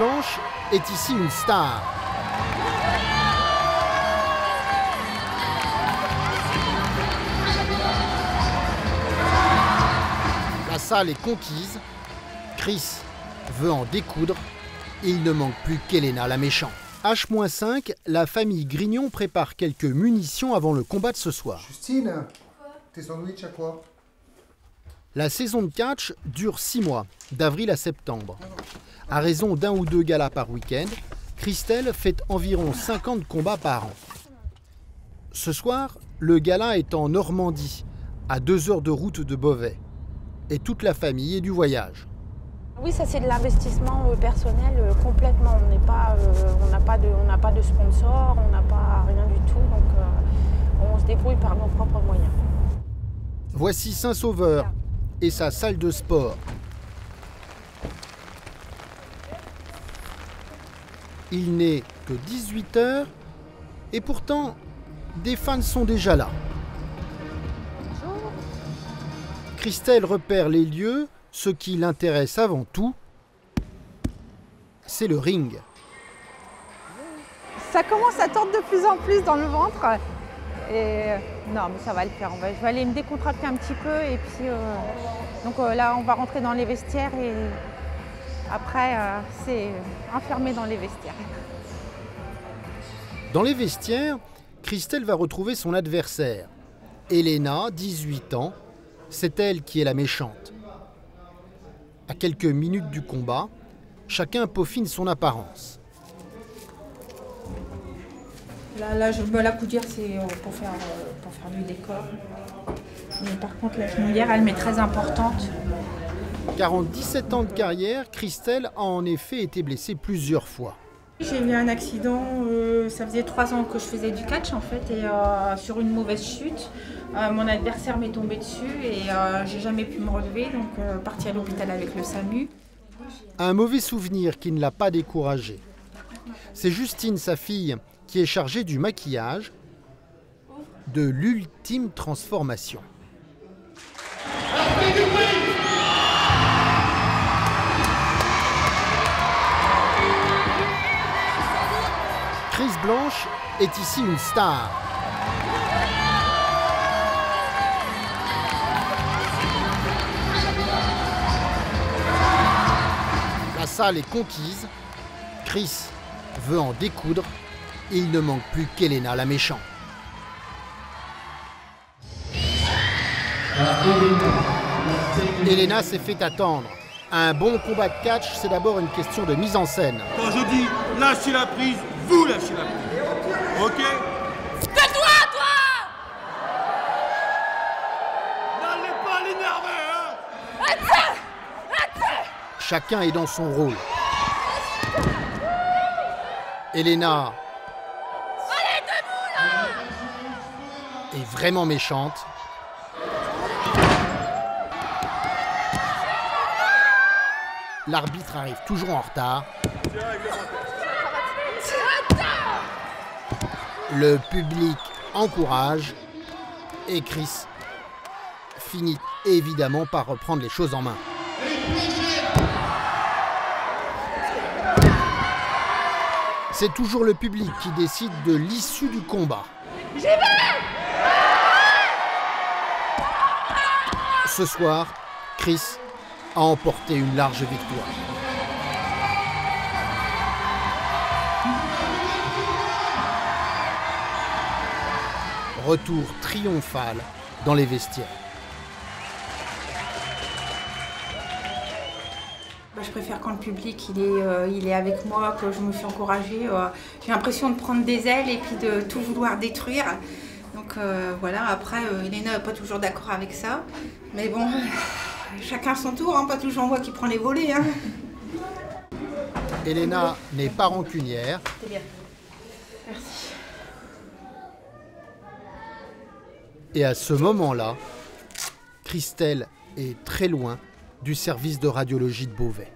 Blanche est ici une star. La salle est conquise. Chris veut en découdre. Il ne manque plus qu'Elena, la méchante. H-5, la famille Grignon prépare quelques munitions avant le combat de ce soir. Justine, tes sandwichs à quoi? La saison de catch dure 6 mois, d'avril à septembre. À raison d'un ou deux galas par week-end, Christelle fait environ 50 combats par an. Ce soir, le gala est en Normandie, à 2 heures de route de Beauvais. Et toute la famille est du voyage. Oui, ça c'est de l'investissement personnel complètement. On n'a pas de sponsor, on n'a pas rien du tout, donc on se débrouille par nos propres moyens. Voici Saint-Sauveur et sa salle de sport. Il n'est que 18 h et pourtant des fans sont déjà là. Christelle repère les lieux. Ce qui l'intéresse avant tout, c'est le ring. Ça commence à tordre de plus en plus dans le ventre. Et non, mais ça va le faire. Je vais aller me décontracter un petit peu. Et puis, donc là, on va rentrer dans les vestiaires. Et après, c'est enfermé dans les vestiaires. Dans les vestiaires, Christelle va retrouver son adversaire. Elena, 18 ans. C'est elle qui est la méchante. À quelques minutes du combat, chacun peaufine son apparence. Là la coudière, c'est pour faire du décor. Mais par contre, la genouillère, elle m'est très importante. Car en 17 ans de carrière, Christelle a en effet été blessée plusieurs fois. J'ai eu un accident, ça faisait 3 ans que je faisais du catch en fait, et sur une mauvaise chute, mon adversaire m'est tombé dessus et j'ai jamais pu me relever, donc partie à l'hôpital avec le SAMU. Un mauvais souvenir qui ne l'a pas découragée. C'est Justine, sa fille, qui est chargée du maquillage de l'ultime transformation. Chris Blanche est ici une star. La salle est conquise. Chris veut en découdre. Il ne manque plus qu'Elena, la méchante. Elena s'est fait attendre. Un bon combat de catch, c'est d'abord une question de mise en scène. Quand je dis lâchez la prise, vous lâchez la prise. Ok? Tais-toi, toi! N'allez pas l'énerver, hein! Chacun est dans son rôle. Elena est vraiment méchante. L'arbitre arrive toujours en retard. Le public encourage et Chris finit évidemment par reprendre les choses en main. C'est toujours le public qui décide de l'issue du combat. J'y vais! Ce soir, Chris a emporté une large victoire. Retour triomphal dans les vestiaires. Je préfère quand le public il est avec moi, que je me fais encourager. J'ai l'impression de prendre des ailes et puis de tout vouloir détruire. Donc voilà, après Elena n'est pas toujours d'accord avec ça. Mais bon, chacun son tour, hein, pas toujours moi qui prends les volets. Hein. Elena n'est pas rancunière. C'est bien. Merci. Et à ce moment-là, Christelle est très loin du service de radiologie de Beauvais.